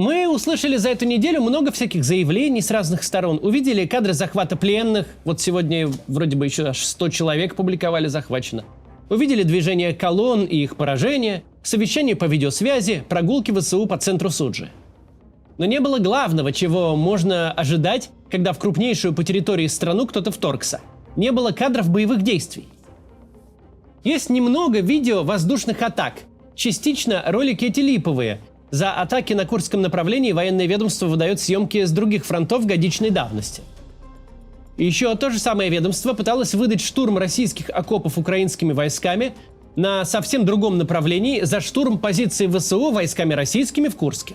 Мы услышали за эту неделю много всяких заявлений с разных сторон. Увидели кадры захвата пленных. Вот сегодня вроде бы еще аж 100 человек публиковали захвачено. Увидели движение колонн и их поражение, совещание по видеосвязи, прогулки ВСУ по центру Суджи. Но не было главного, чего можно ожидать, когда в крупнейшую по территории страну кто-то вторгся. Не было кадров боевых действий. Есть немного видео воздушных атак. Частично ролики эти липовые. За атаки на Курском направлении военное ведомство выдает съемки с других фронтов годичной давности. Еще то же самое ведомство пыталось выдать штурм российских окопов украинскими войсками на совсем другом направлении за штурм позиций ВСУ войсками российскими в Курске.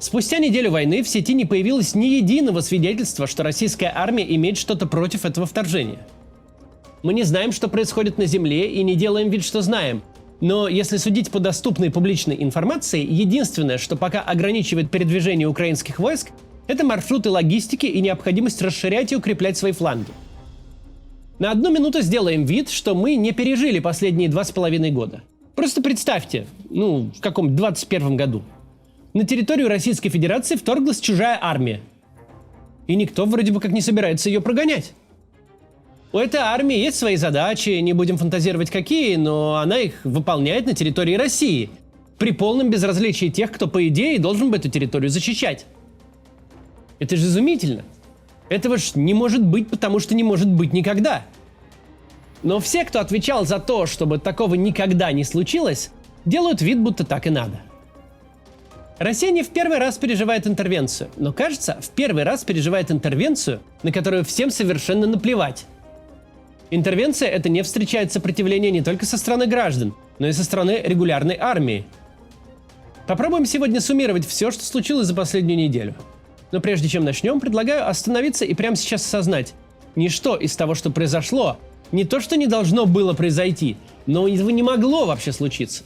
Спустя неделю войны в сети не появилось ни единого свидетельства, что российская армия имеет что-то против этого вторжения. Мы не знаем, что происходит на земле, и не делаем вид, что знаем. Но если судить по доступной публичной информации, единственное, что пока ограничивает передвижение украинских войск, это маршруты логистики и необходимость расширять и укреплять свои фланги. На одну минуту сделаем вид, что мы не пережили последние 2,5 года. Просто представьте, в каком 21 году. На территорию Российской Федерации вторглась чужая армия. И никто вроде бы как не собирается ее прогонять. У этой армии есть свои задачи, не будем фантазировать какие, но она их выполняет на территории России, при полном безразличии тех, кто по идее должен бы эту территорию защищать. Это же изумительно. Этого ж не может быть, потому что не может быть никогда. Но все, кто отвечал за то, чтобы такого никогда не случилось, делают вид, будто так и надо. Россия не в первый раз переживает интервенцию, но, кажется, в первый раз переживает интервенцию, на которую всем совершенно наплевать. Интервенция эта не встречает сопротивления не только со стороны граждан, но и со стороны регулярной армии. Попробуем сегодня суммировать все, что случилось за последнюю неделю. Но прежде чем начнем, предлагаю остановиться и прямо сейчас осознать: ничто из того, что произошло, не то, что не должно было произойти, но и не могло вообще случиться.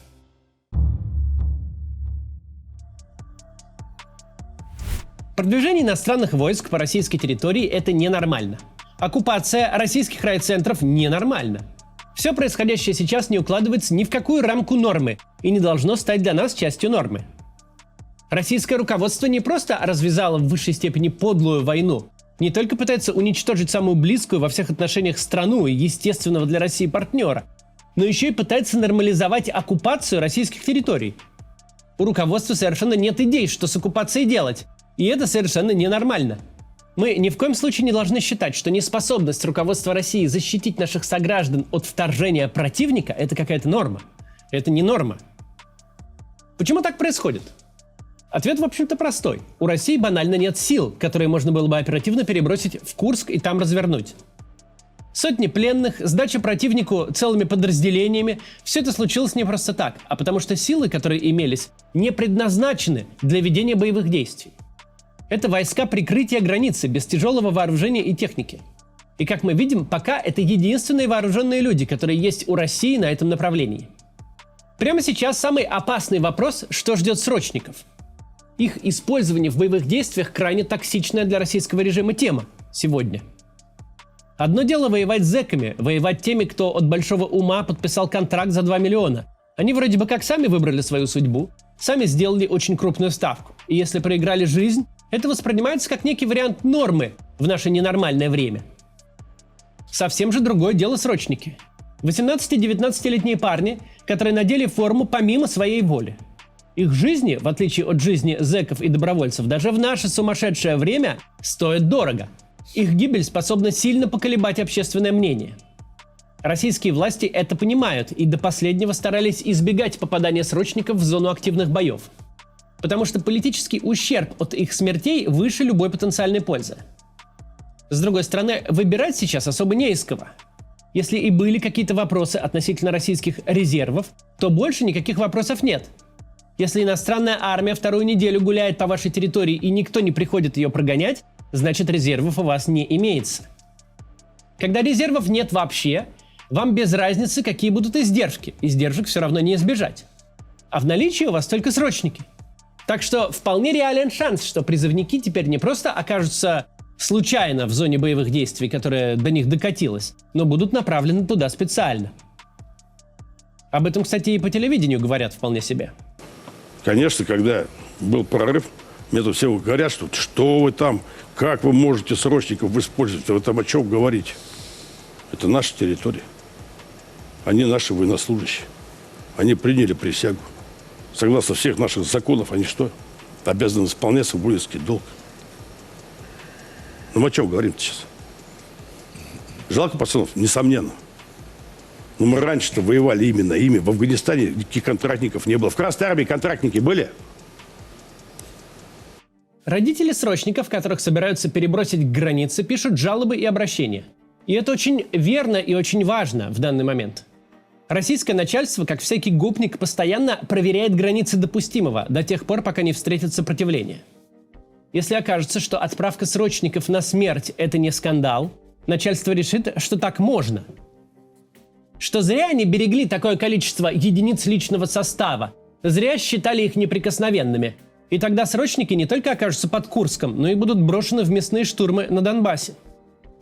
Продвижение иностранных войск по российской территории – это ненормально. Оккупация российских райцентров ненормально. Все происходящее сейчас не укладывается ни в какую рамку нормы и не должно стать для нас частью нормы. Российское руководство не просто развязало в высшей степени подлую войну, не только пытается уничтожить самую близкую во всех отношениях страну и естественного для России партнера, но еще и пытается нормализовать оккупацию российских территорий. У руководства совершенно нет идей, что с оккупацией делать, и это совершенно ненормально. Мы ни в коем случае не должны считать, что неспособность руководства России защитить наших сограждан от вторжения противника – это какая-то норма. Это не норма. Почему так происходит? Ответ, в общем-то, простой. У России банально нет сил, которые можно было бы оперативно перебросить в Курск и там развернуть. Сотни пленных, сдача противнику целыми подразделениями – все это случилось не просто так, а потому что силы, которые имелись, не предназначены для ведения боевых действий. Это войска прикрытия границы, без тяжелого вооружения и техники. И как мы видим, пока это единственные вооруженные люди, которые есть у России на этом направлении. Прямо сейчас самый опасный вопрос, что ждет срочников. Их использование в боевых действиях крайне токсичная для российского режима тема сегодня. Одно дело воевать с зэками, воевать теми, кто от большого ума подписал контракт за 2 миллиона. Они вроде бы как сами выбрали свою судьбу, сами сделали очень крупную ставку. И если проиграли жизнь, это воспринимается как некий вариант нормы в наше ненормальное время. Совсем же другое дело срочники. 18-19-летние парни, которые надели форму помимо своей воли. Их жизни, в отличие от жизни зэков и добровольцев, даже в наше сумасшедшее время стоят дорого. Их гибель способна сильно поколебать общественное мнение. Российские власти это понимают и до последнего старались избегать попадания срочников в зону активных боев. Потому что политический ущерб от их смертей выше любой потенциальной пользы. С другой стороны, выбирать сейчас особо не из кого. Если и были какие-то вопросы относительно российских резервов, то больше никаких вопросов нет. Если иностранная армия вторую неделю гуляет по вашей территории и никто не приходит ее прогонять, значит резервов у вас не имеется. Когда резервов нет вообще, вам без разницы, какие будут издержки. Издержек все равно не избежать. А в наличии у вас только срочники. Так что вполне реален шанс, что призывники теперь не просто окажутся случайно в зоне боевых действий, которая до них докатилась, но будут направлены туда специально. Об этом, кстати, и по телевидению говорят вполне себе. Конечно, когда был прорыв. Мне тут все говорят, что вы там, как вы можете срочников использовать, вы там о чем говорите. Это наша территория. Они наши военнослужащие. Они приняли присягу. Согласно всех наших законов, они что? Обязаны исполнять свой воинский долг. Ну мы о чем говорим сейчас? Жалко пацанов? Несомненно. Но мы раньше-то воевали именно ими. В Афганистане никаких контрактников не было. В Красной армии контрактники были? Родители срочников, которых собираются перебросить к границе, пишут жалобы и обращения. И это очень верно и очень важно в данный момент. Российское начальство, как всякий гопник, постоянно проверяет границы допустимого до тех пор, пока не встретит сопротивление. Если окажется, что отправка срочников на смерть – это не скандал, начальство решит, что так можно. Что зря они берегли такое количество единиц личного состава, зря считали их неприкосновенными. И тогда срочники не только окажутся под Курском, но и будут брошены в мясные штурмы на Донбассе.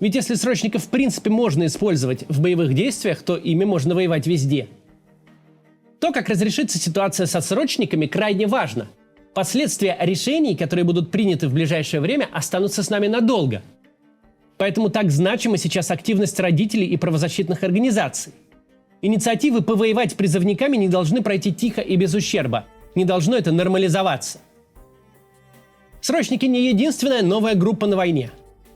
Ведь если срочников в принципе можно использовать в боевых действиях, то ими можно воевать везде. То, как разрешится ситуация со срочниками, крайне важно. Последствия решений, которые будут приняты в ближайшее время, останутся с нами надолго. Поэтому так значима сейчас активность родителей и правозащитных организаций. Инициативы повоевать призывниками не должны пройти тихо и без ущерба. Не должно это нормализоваться. Срочники не единственная новая группа на войне.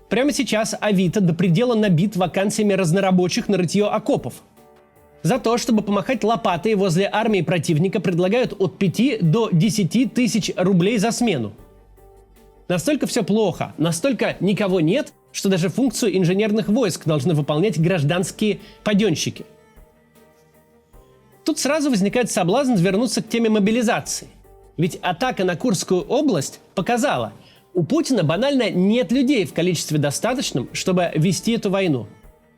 Прямо сейчас Авито до предела набит вакансиями разнорабочих на рытье окопов. За то, чтобы помахать лопатой возле армии противника, предлагают от 5 до 10 тысяч рублей за смену. Настолько все плохо, настолько никого нет, что даже функцию инженерных войск должны выполнять гражданские паденщики. Тут сразу возникает соблазн вернуться к теме мобилизации. Ведь атака на Курскую область показала, у Путина банально нет людей в количестве достаточном, чтобы вести эту войну.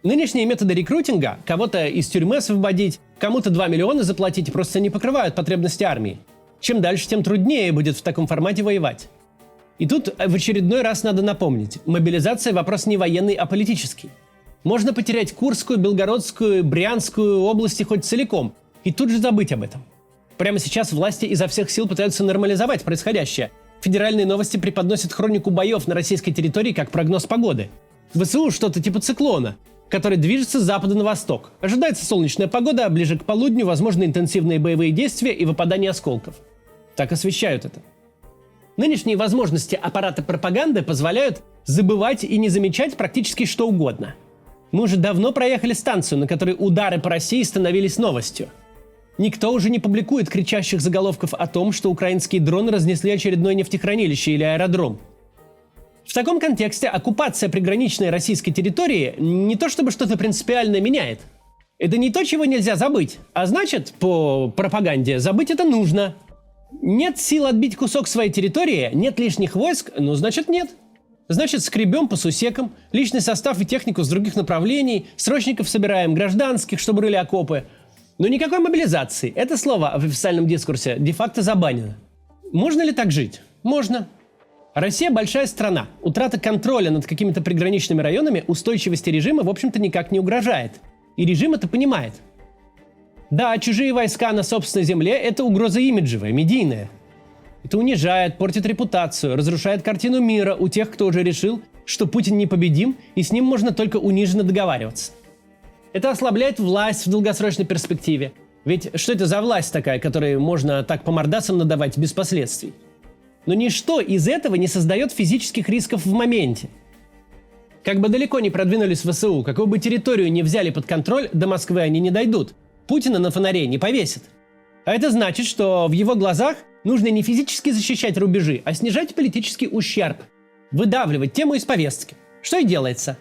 Нынешние методы рекрутинга, кого-то из тюрьмы освободить, кому-то 2 миллиона заплатить, просто не покрывают потребности армии. Чем дальше, тем труднее будет в таком формате воевать. И тут в очередной раз надо напомнить, мобилизация – вопрос не военный, а политический. Можно потерять Курскую, Белгородскую, Брянскую области хоть целиком, и тут же забыть об этом. Прямо сейчас власти изо всех сил пытаются нормализовать происходящее. Федеральные новости преподносят хронику боев на российской территории как прогноз погоды. ВСУ что-то типа циклона, который движется с запада на восток. Ожидается солнечная погода, а ближе к полудню возможны интенсивные боевые действия и выпадание осколков. Так освещают это. Нынешние возможности аппарата пропаганды позволяют забывать и не замечать практически что угодно. Мы уже давно проехали станцию, на которой удары по России становились новостью. Никто уже не публикует кричащих заголовков о том, что украинские дроны разнесли очередное нефтехранилище или аэродром. В таком контексте оккупация приграничной российской территории не то чтобы что-то принципиально меняет. Это не то, чего нельзя забыть, а значит, по пропаганде, забыть это нужно. Нет сил отбить кусок своей территории, нет лишних войск, ну значит нет. Значит, скребем по сусекам, личный состав и технику с других направлений, срочников собираем, гражданских, чтобы рыли окопы. Но никакой мобилизации. Это слово в официальном дискурсе де-факто забанено. Можно ли так жить? Можно. Россия большая страна. Утрата контроля над какими-то приграничными районами устойчивости режима, в общем-то, никак не угрожает. И режим это понимает. Да, чужие войска на собственной земле – это угроза имиджевая, медийная. Это унижает, портит репутацию, разрушает картину мира у тех, кто уже решил, что Путин непобедим, и с ним можно только униженно договариваться. Это ослабляет власть в долгосрочной перспективе. Ведь что это за власть такая, которой можно так по мордасам надавать без последствий? Но ничто из этого не создает физических рисков в моменте. Как бы далеко ни продвинулись ВСУ, какую бы территорию ни взяли под контроль, до Москвы они не дойдут. Путина на фонаре не повесят. А это значит, что в его глазах нужно не физически защищать рубежи, а снижать политический ущерб. Выдавливать тему из повестки. Что и делается.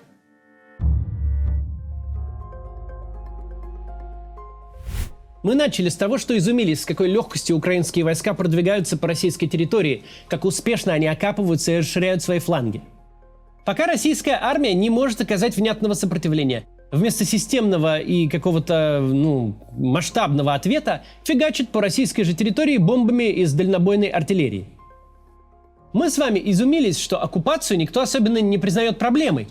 Мы начали с того, что изумились, с какой легкостью украинские войска продвигаются по российской территории, как успешно они окапываются и расширяют свои фланги. Пока российская армия не может оказать внятного сопротивления, вместо системного и какого-то, масштабного ответа фигачит по российской же территории бомбами из дальнобойной артиллерии. Мы с вами изумились, что оккупацию никто особенно не признает проблемой,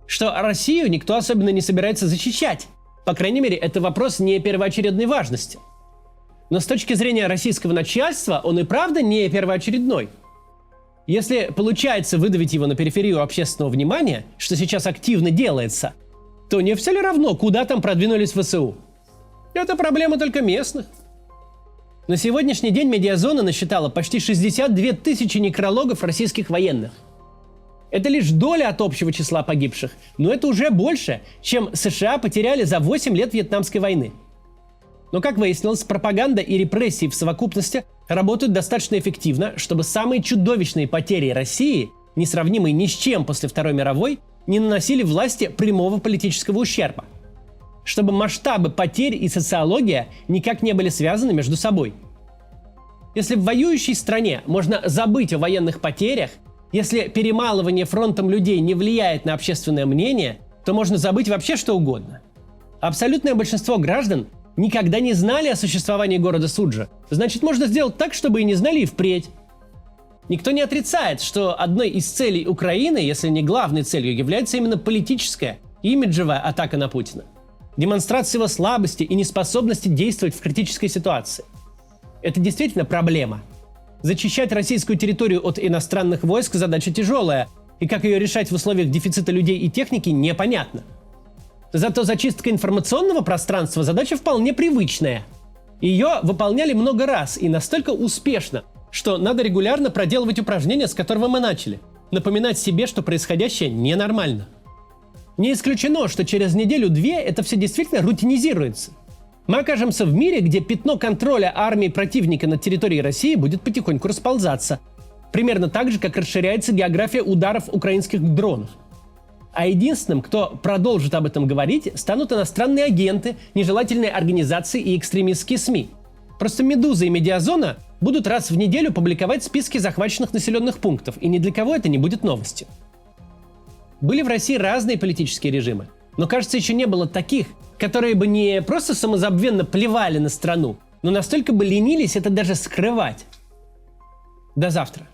что Россию никто особенно не собирается защищать. По крайней мере, это вопрос не первоочередной важности. Но с точки зрения российского начальства он и правда не первоочередной. Если получается выдавить его на периферию общественного внимания, что сейчас активно делается, то не все ли равно, куда там продвинулись ВСУ? Это проблема только местных. На сегодняшний день медиазона насчитала почти 62 тысячи некрологов российских военных. Это лишь доля от общего числа погибших, но это уже больше, чем США потеряли за 8 лет Вьетнамской войны. Но, как выяснилось, пропаганда и репрессии в совокупности работают достаточно эффективно, чтобы самые чудовищные потери России, несравнимые ни с чем после Второй мировой, не наносили власти прямого политического ущерба. Чтобы масштабы потерь и социология никак не были связаны между собой. Если в воюющей стране можно забыть о военных потерях, если перемалывание фронтом людей не влияет на общественное мнение, то можно забыть вообще что угодно. Абсолютное большинство граждан никогда не знали о существовании города Суджа. Значит, можно сделать так, чтобы и не знали и впредь. Никто не отрицает, что одной из целей Украины, если не главной целью, является именно политическая, имиджевая атака на Путина. Демонстрация его слабости и неспособности действовать в критической ситуации. Это действительно проблема. Зачищать российскую территорию от иностранных войск задача тяжелая, и как ее решать в условиях дефицита людей и техники, непонятно. Зато зачистка информационного пространства задача вполне привычная. Ее выполняли много раз и настолько успешно, что надо регулярно проделывать упражнения, с которого мы начали. Напоминать себе, что происходящее ненормально. Не исключено, что через неделю-две это все действительно рутинизируется. Мы окажемся в мире, где пятно контроля армии противника над территорией России будет потихоньку расползаться. Примерно так же, как расширяется география ударов украинских дронов. А единственным, кто продолжит об этом говорить, станут иностранные агенты, нежелательные организации и экстремистские СМИ. Просто «Медуза» и «Медиазона» будут раз в неделю публиковать списки захваченных населенных пунктов, и ни для кого это не будет новостью. Были в России разные политические режимы, но, кажется, еще не было таких, которые бы не просто самозабвенно плевали на страну, но настолько бы ленились это даже скрывать. До завтра.